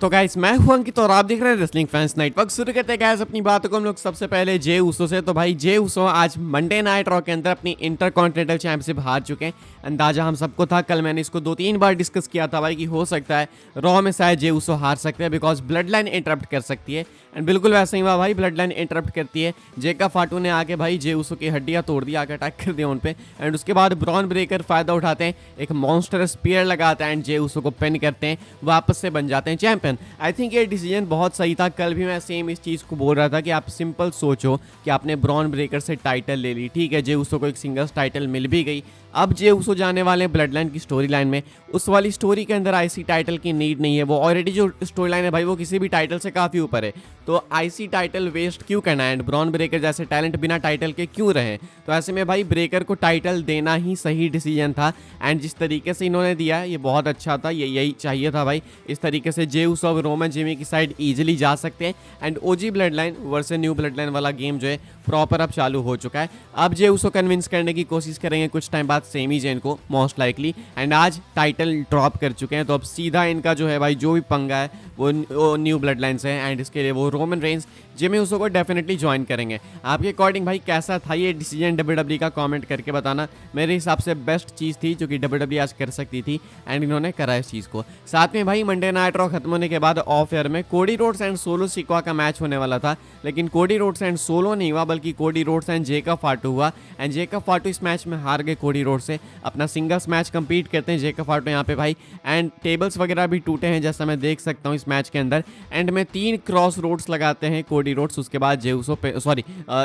तो गाइस मैं हूं अंकित और आप देख रहे हैं रेसलिंग फैंस नेटवर्क। शुरू करते हैं गाइस अपनी बातों को हम लोग सबसे पहले जे उसो से। तो भाई जे उसो आज मंडे नाइट रॉ के अंदर अपनी इंटरकॉन्टिनेंटल चैंपियनशिप हार चुके हैं। अंदाजा हम सबको था, कल मैंने इसको 2-3 बार डिस्कस किया था भाई कि हो सकता है रॉ में शायद जे उसो हार सकते हैं बिकॉज ब्लड लाइन इंटरप्ट कर सकती है। एंड बिल्कुल वैसे ही हुआ भाई, ब्लड लाइन इंटरप्ट करती है। जेका फाटू ने आके भाई जे उसो की हड्डियां तोड़ दी, आके अटैक कर दिया उन पे। एंड उसके बाद ब्रॉन ब्रेकर फायदा उठाते हैं, एक मॉन्स्टर स्पीयर लगाते हैं एंड जे उसो को पिन करते हैं, वापस से बन जाते हैं चैंपियन। आई थिंक ये डिसीजन बहुत सही था। कल भी मैं सेम इस चीज़ को बोल रहा था कि आप सिंपल सोचो कि आपने ब्रॉन ब्रेकर से टाइटल ले ली, ठीक है, जे उसो को एक सिंगल्स टाइटल मिल भी गई। अब जे उसो जाने वाले हैं ब्लड लाइन की स्टोरी लाइन में। उस वाली स्टोरी के अंदर आईसी टाइटल की नीड नहीं है। वो ऑलरेडी जो स्टोरी लाइन है भाई वो किसी भी टाइटल से काफ़ी ऊपर है, तो आईसी टाइटल वेस्ट क्यों करना है। एंड ब्रॉन ब्रेकर जैसे टैलेंट बिना टाइटल के क्यों रहे। तो ऐसे में भाई ब्रेकर को टाइटल देना ही सही डिसीजन था। एंड जिस तरीके से इन्होंने दिया है ये बहुत अच्छा था, ये यही चाहिए था भाई। इस तरीके से जे उसो और रोमन जिमी की साइड इजीली जा सकते हैं। And OG blood line versus new blood line वाला गेम जो है प्रॉपर अब चालू हो चुका है। अब जे उसो कन्विंस करने की कोशिश करेंगे कुछ टाइम बाद सेमी जेन को मोस्ट लाइकली। एंड आज टाइटल ड्रॉप कर चुके हैं, तो अब सीधा इनका जो है भाई जो भी पंगा है वो न्यू ब्लड लाइन से है। एंड इसके लिए वो रोमन रेंस जिमी उसो को डेफिनेटली ज्वाइन करेंगे। आपके अकॉर्डिंग भाई कैसा था ये डिसीजन डब्ल्यूडब्ल्यूई का, कमेंट करके बताना। मेरे हिसाब से बेस्ट चीज़ थी जो कि डब्ल्यूडब्ल्यूई आज कर सकती थी एंड इन्होंने करा इस चीज़ को। साथ में भाई मंडे नाइट रॉ खत्म होने के बाद ऑफ एयर में कोडी रोड्स एंड सोलो सिक्वा का मैच होने वाला था, लेकिन कोडी रोड्स एंड सोलो नहीं हुआ बल्कि कोडी रोड्स एंड जेका फाटू हुआ। एंड जेका फाटू इस मैच में हार गए कोडी रोड्स से। अपना सिंगल्स मैच कंप्लीट करते हैं जेका फाटू यहाँ पे भाई। एंड टेबल्स वगैरह भी टूटे हैं जैसा मैं देख सकता हूँ इस मैच के अंदर। एंड में 3 क्रॉस रोड्स लगाते हैं कोडी रोड्स, उसके बाद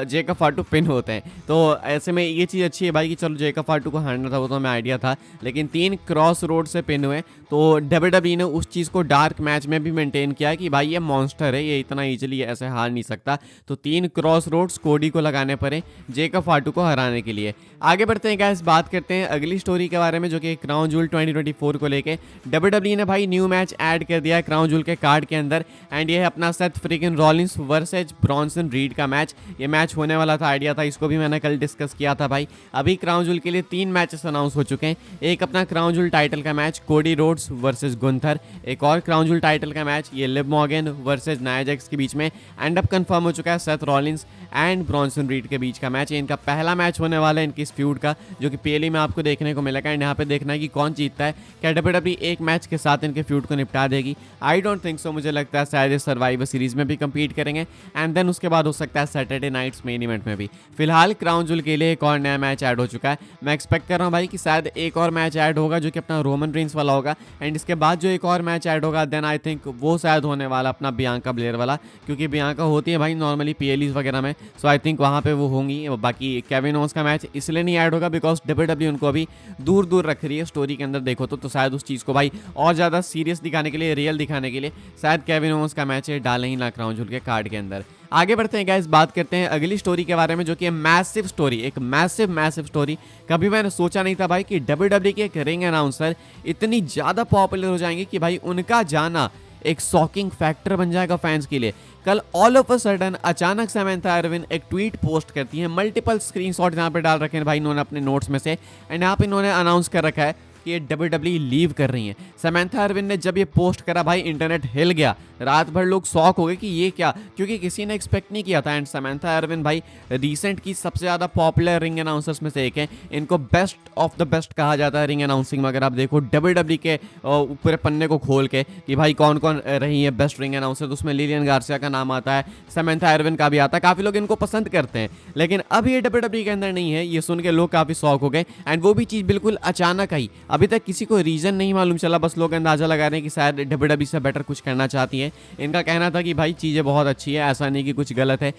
जेका फाटू पिन होते हैं। तो ऐसे में ये चीज़ अच्छी है भाई कि चलो जेका फाटू को हारना था वो तो हमें आइडिया था, लेकिन 3 क्रॉस रोड से पिन हुए। तो डब्ल्यूडब्ल्यूई ने उस चीज़ को डार्क मैच में भी मेंटेन किया कि भाई ये मॉन्स्टर है, ये इतना इजीली ऐसे हार नहीं सकता। तो 3 क्रॉस रोड्स कोडी को लगाने पड़े जेका फाटू को हराने के लिए। आगे बढ़ते हैं गाइस, बात करते हैं अगली स्टोरी के बारे में जो कि क्राउन जूल 2024 को लेके डब्ल्यूडब्ल्यूई ने भाई न्यू मैच ऐड कर दिया है क्राउन जूल के कार्ड के अंदर। एंड ये है अपना Seth freaking Rollins versus Bronson Reed का मैच। ये मैच होने वाला था, आइडिया था, इसको भी मैंने कल डिस्कस किया था भाई। अभी क्राउन जूल के लिए 3 मैचेस अनाउंस हो चुके हैं। एक अपना क्राउन जूल टाइटल का match Cody Rhodes versus Gunther, एक और क्राउन जूल टाइटल का मैच ये Liv Morgan versus Nia Jax के बीच में। एंड अब कंफर्म हो चुका है Seth Rollins and Bronson read के बीच का मैच। ये इनका पहला मैच होने वाला है इनकी इस फ्यूड का, जो कि पहले में आपको देखने को मिलेगा। एंड यहाँ पे देखना है कि कौन जीतता है। क्या डब्ल्यूडब्ल्यूई एक मैच के साथ इनके फ्यूड को निपटा देगी? I don't think so. मुझे लगता है शायद सर्वाइवर सीरीज में भी कम्पीट करेंगे एंड देन उसके बाद हो सकता है सैटरडे नाइट्स मेन इवेंट में भी। फिलहाल क्राउन जूल के लिए एक और नया मैच ऐड हो चुका है। मैं एक्सपेक्ट कर रहा हूँ भाई कि शायद एक और मैच ऐड होगा जो कि अपना रोमन रेंस वाला होगा। एंड इसके बाद जो एक और मैच ऐड होगा देन आई थिंक वो शायद होने वाला अपना बियांका ब्लेयर वाला, क्योंकि बियांका होती है भाई नॉर्मली पीएलईज वगैरह में। सो आई थिंक वहाँ पे वो होंगी। बाकी केविन ओवंस का मैच इसलिए नहीं ऐड होगा बिकॉज डब्ल्यूडब्ल्यूई उनको अभी दूर दूर रख रही है स्टोरी के अंदर देखो तो शायद उस चीज़ को भाई और ज़्यादा सीरियस दिखाने के लिए, रियल दिखाने के लिए शायद केविन ओवंस का मैच डालें ही ना क्राउन जूल के कार्ड के अंदर। आगे बढ़ते हैं गाइस, बात करते हैं अगली स्टोरी के बारे में जो कि है मैसिव स्टोरी, एक मैसिव स्टोरी। कभी मैंने सोचा नहीं था भाई कि डब्ल्यूडब्ल्यूई के एक रिंग अनाउंसर इतनी ज़्यादा पॉपुलर हो जाएंगे कि भाई उनका जाना एक शॉकिंग फैक्टर बन जाएगा फैंस के लिए। कल ऑल ऑफ अ सडन अचानक समंथा आयरविन एक ट्वीट पोस्ट करती है। मल्टीपल स्क्रीनशॉट यहाँ पे डाल रखे हैं भाई इन्होंने अपने नोट्स में से। एंड यहाँ पे इन्होंने अनाउंस कर रखा है कि ये डब्ल्यूडब्ल्यूई लीव कर रही हैं। समंथा आयरविन ने जब ये पोस्ट करा भाई इंटरनेट हिल गया, रात भर लोग शॉक हो गए कि ये क्या, क्योंकि किसी ने एक्सपेक्ट नहीं किया था। एंड समंथा आयरविन भाई रिसेंट की सबसे ज़्यादा पॉपुलर रिंग अनाउंसर्स में से एक है। इनको बेस्ट ऑफ द बेस्ट कहा जाता है रिंग अनाउंसिंग में। अगर आप देखो डब्ल्यूडब्ल्यूई के पूरे पन्ने को खोल के कि भाई कौन कौन रही है बेस्ट रिंग अनाउंसर, तो उसमें लिलियन गार्सिया का नाम आता है, समंथा आयरविन का भी आता है। काफ़ी लोग इनको पसंद करते हैं, लेकिन अब ये डब्ल्यूडब्ल्यूई के अंदर नहीं है। ये सुन के लोग काफ़ी शॉक हो गए। एंड वो भी चीज़ बिल्कुल अचानक आई, अभी तक किसी को रीज़न नहीं मालूम चला, बस लोग अंदाजा लगा रहे हैं कि शायद डब्ल्यूडब्ल्यूई से बेटर कुछ करना चाहती है। इनका कहना था कि भाई चीज़ें बहुत अच्छी है, ऐसा नहीं कि कुछ गलत है।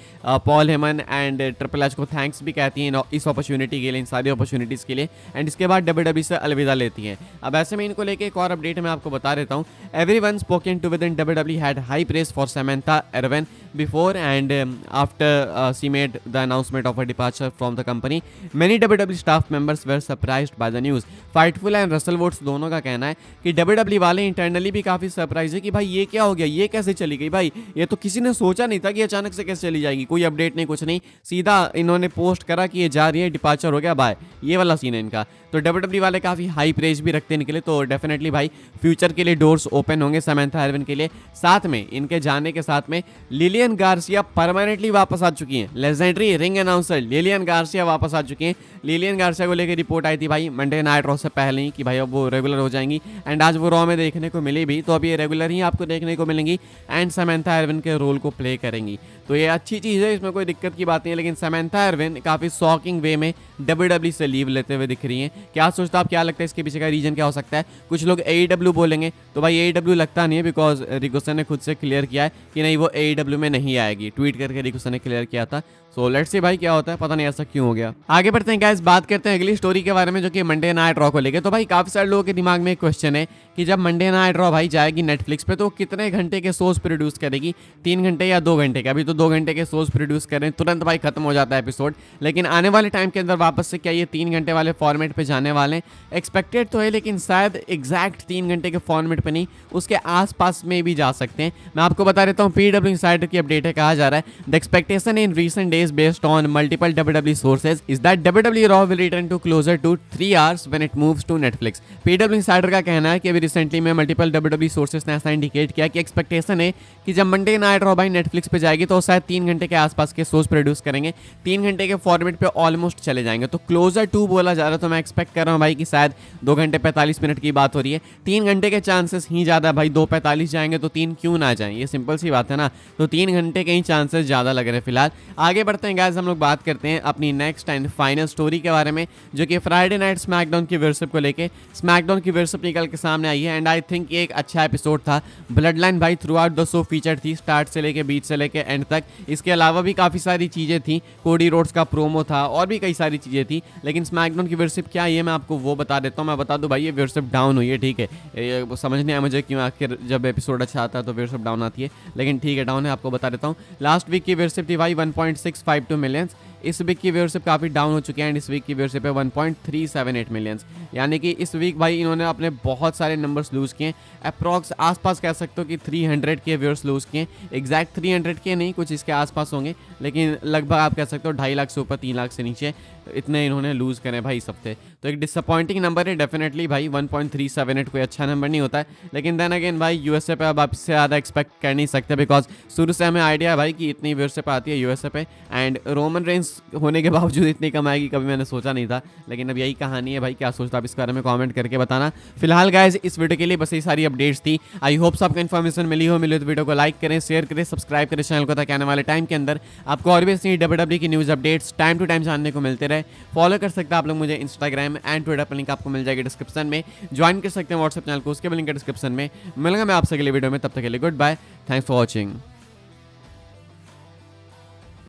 Paul Heyman and triple H को थैंक्स भी कहती हैं इस अपॉर्चुनिटी के लिए, इन सारी अपॉर्चुनिटीज़ के लिए। एंड इसके बाद डब्ल्यूडब्ल्यूई से अलविदा लेती हैं। अब ऐसे में इनको लेके एक और अपडेट मैं आपको बता देता हूँ। Everyone spoken to with in WWE had high praise for Samantha Irwin before and after she made the announcement of her departure from the company. Many WWE staff members were surprised by the news. Fightful and and Russell Woods दोनों का कहना है कि WWE वाले internally भी काफ़ी surprise है कि भाई ये क्या हो गया, ये कैसे चली गई भाई, ये तो किसी ने सोचा नहीं था कि अचानक से कैसे चली जाएगी, कोई अपडेट नहीं कुछ नहीं, सीधा इन्होंने पोस्ट करा कि ये जा रही है, डिपार्चर हो गया, बाय, ये वाला सीन है इनका। तो WWE वाले काफ़ी हाई प्रेज भी रखते हैं इनके लिए, तो डेफिनेटली भाई फ्यूचर के लिए डोर्स ओपन होंगे समंथा इरविन के लिए। साथ में इनके जाने के साथ में लिलियन गार्सिया परमानेंटली वापस आ चुकी हैं, legendary ring announcer Lillian Garcia वापस आ चुकी हैं। लिलियन गार्सिया को लेकर रिपोर्ट आई थी भाई मंडे नाइट रॉ से पहले ही कि भाई अब वो रेगुलर हो जाएंगी, एंड आज वो रॉ में देखने को मिली भी, तो अब ये रेगुलर ही आपको देखने को मिलेंगी एंड समंथा इरविन के रोल को प्ले करेंगी। तो ये अच्छी चीज़ है, इसमें कोई दिक्कत की बात नहीं है। लेकिन समंथा इरविन काफ़ी शॉकिंग वे में WWE से लीव लेते हुए दिख रही हैं। क्या सोचते हो आप, क्या लगता है इसके पीछे का रीजन क्या हो सकता है? कुछ लोग AEW बोलेंगे, तो भाई AEW लगता नहीं है, बिकॉज रिकोसन ने खुद से क्लियर किया है कि नहीं वो AEW में नहीं आएगी, ट्वीट करके रिकोसन ने क्लियर किया था। सो लेट्स सी भाई क्या होता है, पता नहीं ऐसा क्यों हो गया। आगे बढ़ते हैं गाइस, बात करते हैं अगली स्टोरी के बारे में जो कि मंडे नाइट रॉ को लेकर। तो भाई काफी सारे लोगों के दिमाग में एक क्वेश्चन है कि जब मंडे नाइट रॉ भाई जाएगी नेटफ्लिक्स पे तो कितने घंटे के शोज प्रोड्यूस करेगी, 3 घंटे या 2 घंटे के? अभी तो 2 घंटे के शोज प्रोड्यूस करें तुरंत भाई खत्म हो जाता है एपिसोड, लेकिन आने वाले टाइम के अंदर वापस से क्या ये 3 घंटे वाले फॉर्मेट पे जाने वाले हैं? एक्सपेक्टेड तो है, लेकिन शायद एग्जैक्ट 3 घंटे के फॉर्मेट पे नहीं, उसके आसपास में भी जा सकते हैं। मैं आपको बता देता हूँ, PW इंसाइडर की अपडेट है, कहा जा रहा है the expectation in recent days based on multiple WWE sources is that WWE Raw will return to closer to 3 hours when it moves to Netflix। PW insider का कहना है कि अभी रिसेंटली में मल्टीपल WWE सोर्सेस ने ऐसा indicate किया कि एक्सपेक्टेशन है कि जब मंडे नाइट रॉ भाई नेटफ्लिक्स पे जाएगी तो शायद 3 घंटे के आसपास के शोज प्रोड्यूस करेंगे, 3 घंटे के फॉर्मेट पे ऑलमोस्ट चले जाएंगे। तो क्लोजर टू बोला जा रहा है, तो मैं एक्सपेक्ट कर रहा हूँ भाई कि शायद 2 घंटे 45 मिनट की बात हो रही है। 3 घंटे के चांसेस ही ज़्यादा भाई, 2:45 जाएंगे तो 3 क्यों ना जाएं, ये सिंपल सी बात है ना। तो 3 घंटे के ही चांसेस ज़्यादा लग रहे हैं फिलहाल। आगे बढ़ते हैं गाइस, हम लोग बात करते हैं अपनी नेक्स्ट एंड फाइनल स्टोरी के बारे में जो कि फ्राइडे नाइट स्मैकडाउन की व्यूअरशिप को लेके। स्मैकडाउन की व्यूअरशिप निकल के सामने आई है एंड आई थिंक ये एक अच्छा एपिसोड था। ब्लड लाइन भाई through out the show feature थी, स्टार्ट से लेके बीच से लेके एंड तक। इसके अलावा भी काफ़ी सारी चीज़ें थी, कोडी रोड्स का प्रोमो था और भी कई सारी चीज़ें थी। लेकिन स्मैकडाउन की व्यूअरशिप क्या है ये मैं आपको वो बता देता हूँ। मैं बता दूँ भाई ये व्यूअरशिप डाउन हुई है, ठीक है, ये समझ नहीं आया मुझे क्यों आखिर जब एपिसोड अच्छा आता है तो व्यूअरशिप डाउन आती है, लेकिन ठीक है डाउन है, आपको बता देता हूँ। लास्ट वीक की व्यूअरशिप थी भाई 1.652 मिलियंस, इस वीक की व्यूअरशिप काफ़ी डाउन हो चुकी है एंड इस वीक की व्यूअरशिप है 1.378 मिलियंस। यानी कि इस वीक भाई इन्होंने अपने बहुत सारे नंबर्स लूज़ किए, अप्रॉक्स आसपास कह सकते हो कि 300 के व्यूअर्स लूज़ किए। एग्जैक्ट 300 के नहीं, कुछ इसके आसपास होंगे, लेकिन लगभग आप कह सकते हो 2.5 लाख से ऊपर, 3 लाख से नीचे इतने इन्होंने लूज़ करें भाई इस हफ्ते। तो एक डिसअपॉइंटिंग नंबर है डेफिनेटली भाई, 1.378 कोई अच्छा नंबर नहीं होता है। लेकिन देन अगेन भाई यूएसए पे अब आप इससे ज़्यादा एक्सपेक्ट कर नहीं सकते, बिकॉज शुरू से हमें आइडिया है भाई कि इतनी व्यूअरशिप आती है यूएसए पे, एंड रोमन रेंज होने के बावजूद इतनी कमाएगी कभी मैंने सोचा नहीं था। लेकिन अब यही कहानी है भाई, क्या सोचता आप इसके बारे में कमेंट करके बताना। फिलहाल गाइस इस वीडियो के लिए बस ये सारी अपडेट्स थी। आई होप आपको इन्फॉर्मेशन मिली तो वीडियो को लाइक करें, शेयर करें, सब्सक्राइब करें चैनल को, ताकि आने वाले टाइम के अंदर आपको और भी ऐसी WWE की news updates time to time जानने को मिलते रहे। फॉलो कर सकते हैं आप लोग मुझे इंस्टाग्राम एंड ट्विटर पर, लिंक आपको मिल जाएगी डिस्क्रिप्शन में। ज्वाइन कर सकते हैं व्हाट्सएप चैनल को, उसके भी लिंक है डिस्क्रिप्शन में। मिलूंगा मैं आपसे अगले वीडियो में, तब तक के लिए goodbye, thanks for watching.